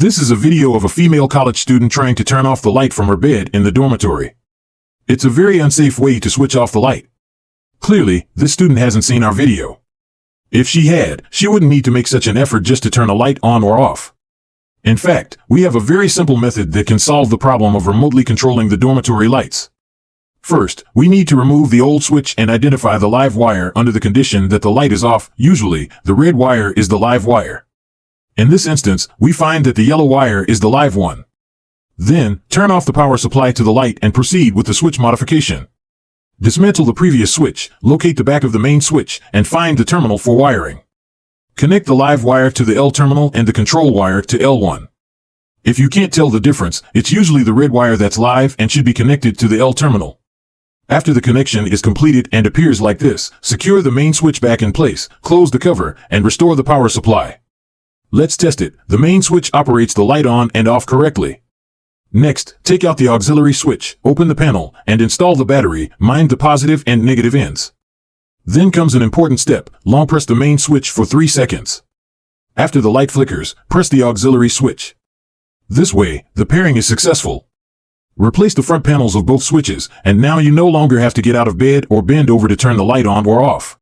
This is a video of a female college student trying to turn off the light from her bed in the dormitory. It's a very unsafe way to switch off the light. Clearly, this student hasn't seen our video. If she had, she wouldn't need to make such an effort just to turn a light on or off. In fact, we have a very simple method that can solve the problem of remotely controlling the dormitory lights. First, we need to remove the old switch and identify the live wire under the condition that the light is off. Usually, the red wire is the live wire. In this instance, we find that the yellow wire is the live one. Then, turn off the power supply to the light and proceed with the switch modification. Dismantle the previous switch, locate the back of the main switch, and find the terminal for wiring. Connect the live wire to the L terminal and the control wire to L1. If you can't tell the difference, it's usually the red wire that's live and should be connected to the L terminal. After the connection is completed and appears like this, secure the main switch back in place, close the cover, and restore the power supply. Let's test it. The main switch operates the light on and off correctly. Next, take out the auxiliary switch, open the panel, and install the battery, mind the positive and negative ends. Then comes an important step. Long press the main switch for 3 seconds. After the light flickers, press the auxiliary switch. This way, the pairing is successful. Replace the front panels of both switches, and now you no longer have to get out of bed or bend over to turn the light on or off.